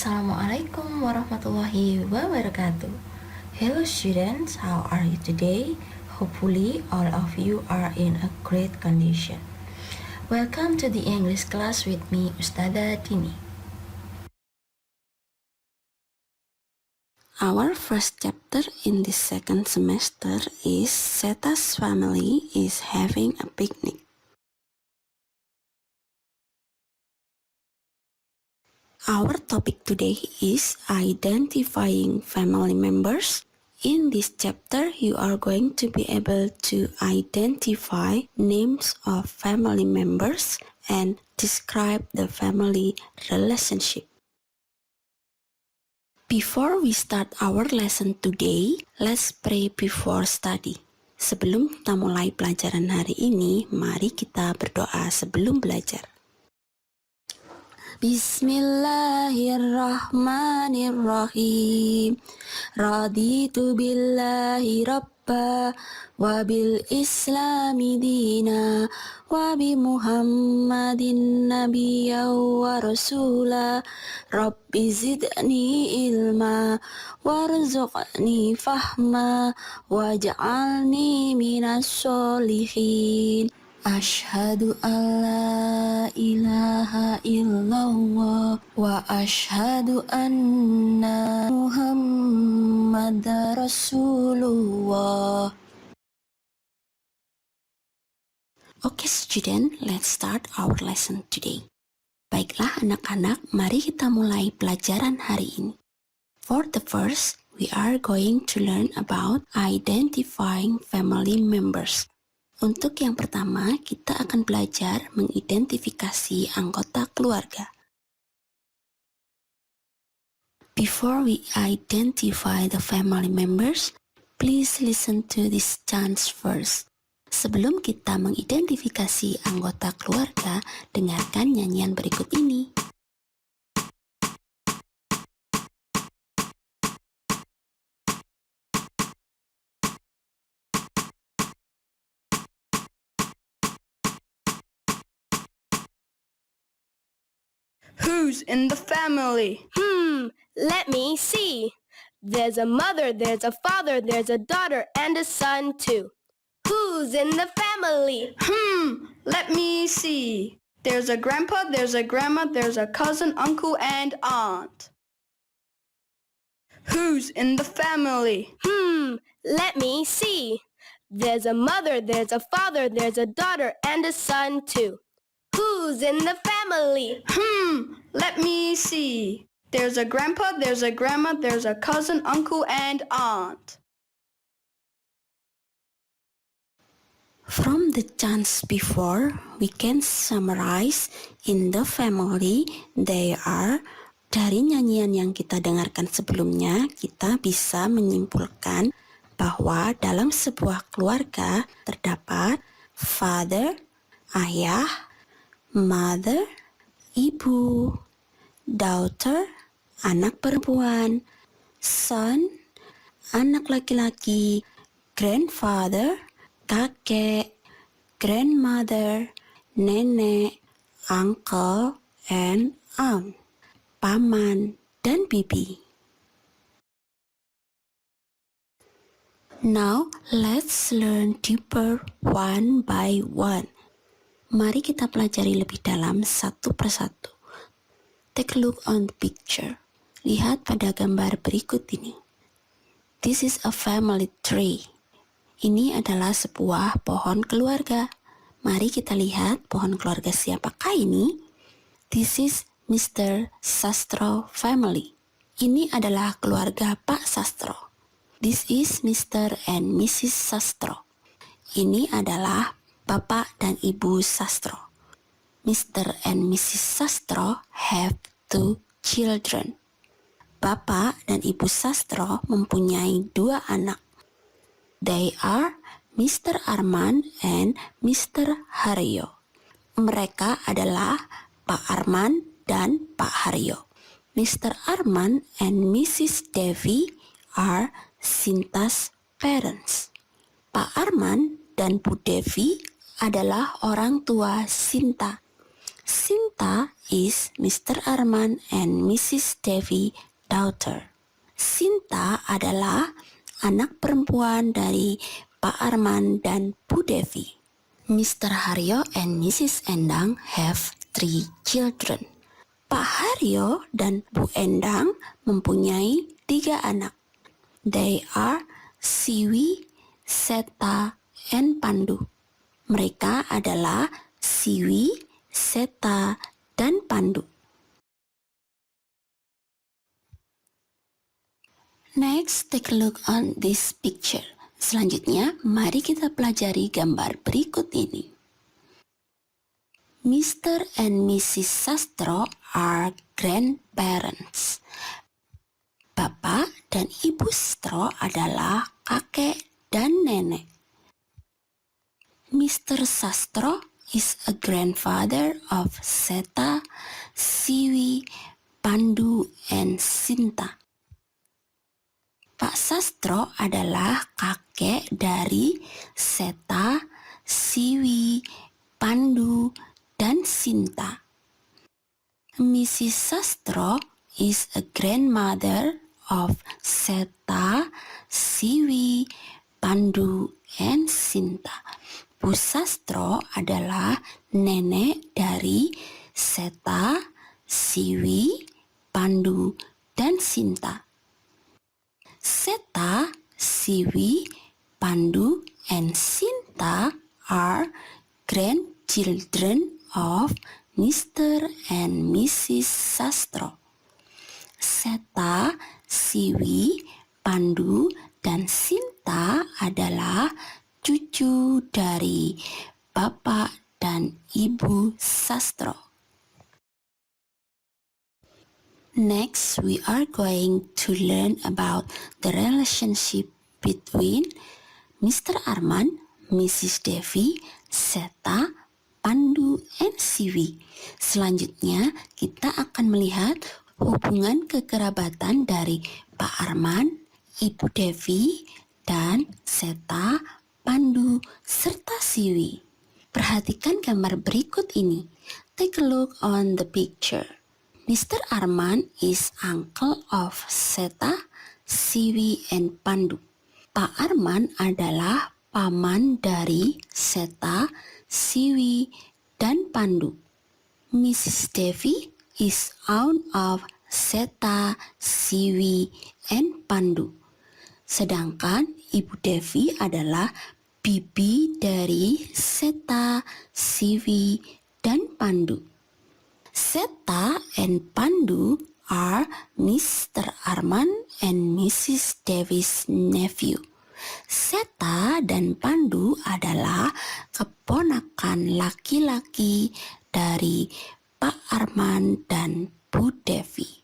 Assalamualaikum warahmatullahi wabarakatuh. Hello students, how are you today? Hopefully all of you are in a great condition. Welcome to the English class with me, Ustadzah Dini. Our first chapter in this second semester is Seta's family is having a picnic. Our topic today is identifying family members. In this chapter, you are going to be able to identify names of family members and describe the family relationship. Before we start our lesson today, let's pray before study. Sebelum kita mulai pelajaran hari ini, mari kita berdoa sebelum belajar. Bismillahirrahmanirrahim. Raditu billahi rabba wa bil islami dina wa bi muhammadin nabiyya wa rasula. Rabbi zidni ilma warzuqni fahma waj'alni minas sholihin. Ashhadu an la ilaha illallah wa ashhadu anna Muhammadar Rasulullah. Okay student, let's start our lesson today. Baiklah anak-anak, mari kita mulai pelajaran hari ini. For the first, we are going to learn about identifying family members. Untuk yang pertama, kita akan belajar mengidentifikasi anggota keluarga. Before we identify the family members, please listen to this chant first. Sebelum kita mengidentifikasi anggota keluarga, dengarkan nyanyian berikut ini. Who's in the family? Let me see. There's a mother, there's a father, there's a daughter, and a son too. Who's in the family? Let me see. There's a grandpa, there's a grandma, there's a cousin, uncle, and aunt. Who's in the family? Let me see. There's a mother, there's a father, there's a daughter, and a son too. Who's in the family? Let me see. There's a grandpa, there's a grandma, there's a cousin, uncle, and aunt. From the chants before, we can summarize in the family they are. Dari nyanyian yang kita dengarkan sebelumnya, kita bisa menyimpulkan bahwa dalam sebuah keluarga terdapat father, ayah, mother, ibu, daughter, anak perempuan, son, anak laki-laki, grandfather, kakek, grandmother, nenek, uncle, and aunt, paman, dan bibi. Now, let's learn deeper one by one. Mari kita pelajari lebih dalam satu persatu. Take a look on the picture. Lihat pada gambar berikut ini. This is a family tree. Ini adalah sebuah pohon keluarga. Mari kita lihat pohon keluarga siapakah ini? This is Mr. Sastro family. Ini adalah keluarga Pak Sastro. This is Mr. and Mrs. Sastro. Ini adalah Bapak dan Ibu Sastro. Mr. and Mrs. Sastro have 2 children. Bapak dan Ibu Sastro mempunyai 2 anak. They are Mr. Arman and Mr. Haryo. Mereka adalah Pak Arman dan Pak Haryo. Mr. Arman and Mrs. Devi are Sinta's parents. Pak Arman dan Bu Devi adalah orang tua Sinta. Sinta Seta is Mr. Arman and Mrs. Devi daughter. Sinta adalah anak perempuan dari Pak Arman dan Bu Devi. Mr. Haryo and Mrs. Endang have 3 children. Pak Haryo dan Bu Endang mempunyai 3 anak. They are Siwi, Seta, and Pandu. Mereka adalah Siwi, Seta, dan Pandu. Next, take a look on this picture. Selanjutnya, mari kita pelajari gambar berikut ini. Mr. and Mrs. Sastro are grandparents. Bapak dan Ibu Sastro adalah kakek dan nenek. Mr. Sastro is a grandfather of Seta, Siwi, Pandu, and Sinta. Pak Sastro adalah kakek dari Seta, Siwi, Pandu, dan Sinta. Mrs. Sastro is a grandmother of Seta, Siwi, Pandu, and Sinta. Bu Sastro adalah nenek dari Seta, Siwi, Pandu, dan Sinta. Seta, Siwi, Pandu, and Sinta are grandchildren of Mr. and Mrs. Sastro. Seta, Siwi, Pandu, dan Sinta adalah cucu dari Bapak dan Ibu Sastro. Next, we are going to learn about the relationship between Mr. Arman, Mrs. Devi, Seta, Pandu, and Siwi. Selanjutnya, kita akan melihat hubungan kekerabatan dari Pak Arman, Ibu Devi, dan Seta, Pandu, serta Siwi. Perhatikan gambar berikut ini. Take a look on the picture. Mr. Arman is uncle of Seta, Siwi, and Pandu. Pak Arman adalah paman dari Seta, Siwi, dan Pandu. Mrs. Devi is aunt of Seta, Siwi, and Pandu. Sedangkan Ibu Devi adalah bibi dari Seta, Siwi, dan Pandu. Seta and Pandu are Mr. Arman and Mrs. Devi's nephew. Seta dan Pandu adalah keponakan laki-laki dari Pak Arman dan Bu Devi.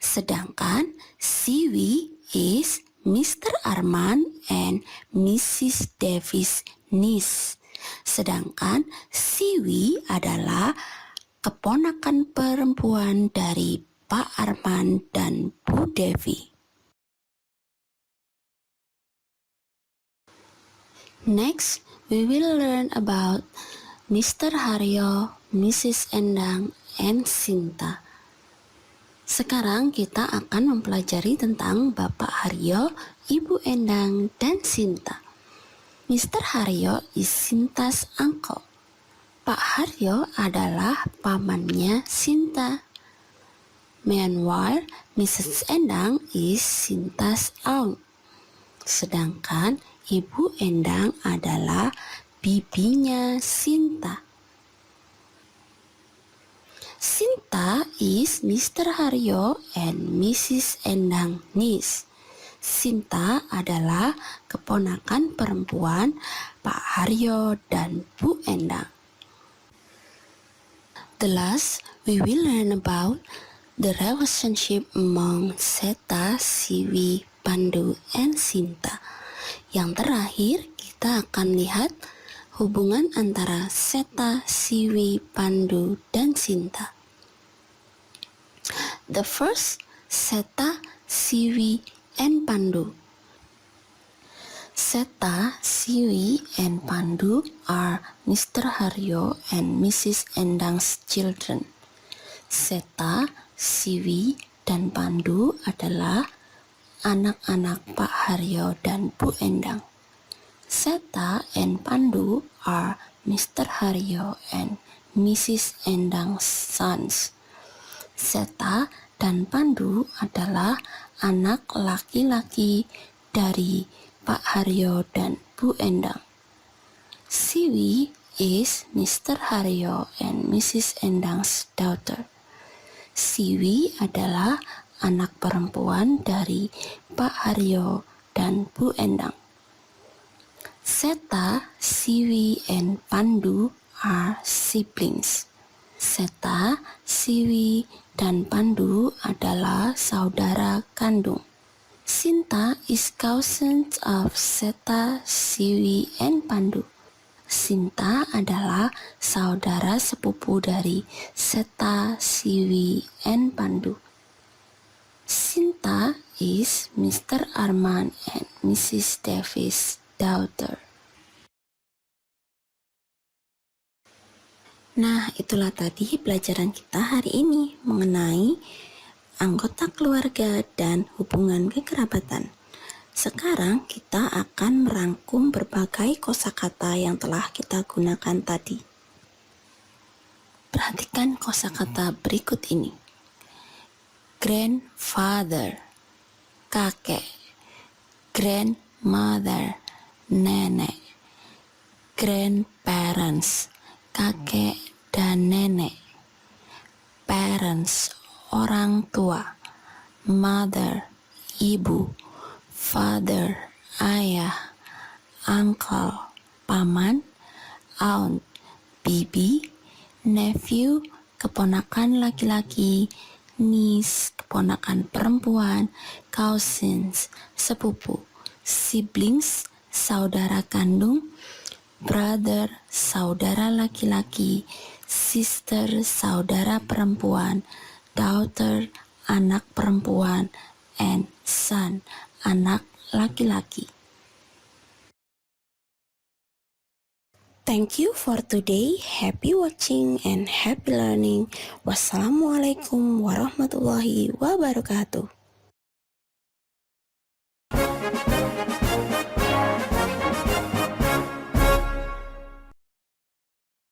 Sedangkan Siwi is Mr. Arman and Mrs. Devi's niece. Sedangkan Siwi adalah keponakan perempuan dari Pak Arman dan Bu Devi. Next, we will learn about Mr. Haryo, Mrs. Endang, and Sinta. Sekarang kita akan mempelajari tentang Bapak Haryo, Ibu Endang, dan Sinta. Mr. Haryo is Sinta's uncle. Pak Haryo adalah pamannya Sinta. Meanwhile, Mrs. Endang is Sinta's aunt. Sedangkan Ibu Endang adalah bibinya Sinta. Sinta is Mr. Haryo and Mrs. Endang niece. Sinta adalah keponakan perempuan Pak Haryo dan Bu Endang. The last, we will learn about the relationship among Seta, Siwi, Pandu, and Sinta. Yang terakhir, kita akan lihat hubungan antara Seta, Siwi, Pandu, dan Sinta. The first, Seta, Siwi, and Pandu. Seta, Siwi, and Pandu are Mr. Haryo and Mrs. Endang's children. Seta, Siwi, dan Pandu adalah anak-anak Pak Haryo dan Bu Endang. Seta and Pandu are Mr. Haryo and Mrs. Endang's sons. Seta dan Pandu adalah anak laki-laki dari Pak Haryo dan Bu Endang. Siwi is Mr. Haryo and Mrs. Endang's daughter. Siwi adalah anak perempuan dari Pak Haryo dan Bu Endang. Seta, Siwi, and Pandu are siblings. Seta, Siwi, dan Pandu adalah saudara kandung. Sinta is cousin of Seta, Siwi, and Pandu. Sinta adalah saudara sepupu dari Seta, Siwi, and Pandu. Sinta is Mr. Arman and Mrs. Davis' daughter. Nah, itulah tadi pelajaran kita hari ini mengenai anggota keluarga dan hubungan kekerabatan. Sekarang kita akan merangkum berbagai kosakata yang telah kita gunakan tadi. Perhatikan kosakata berikut ini. Grandfather, kakek. Grandmother, nenek. Grandparents, kakek dan nenek. Parents, orang tua. Mother, ibu. Father, ayah. Uncle, paman. Aunt, bibi. Nephew, keponakan laki-laki. Niece, keponakan perempuan. Cousins, sepupu. Siblings, saudara kandung. Brother, saudara laki-laki. Sister, saudara perempuan. Daughter, anak perempuan. And son, anak laki-laki. Thank you for today. Happy watching and happy learning. Wassalamualaikum warahmatullahi wabarakatuh.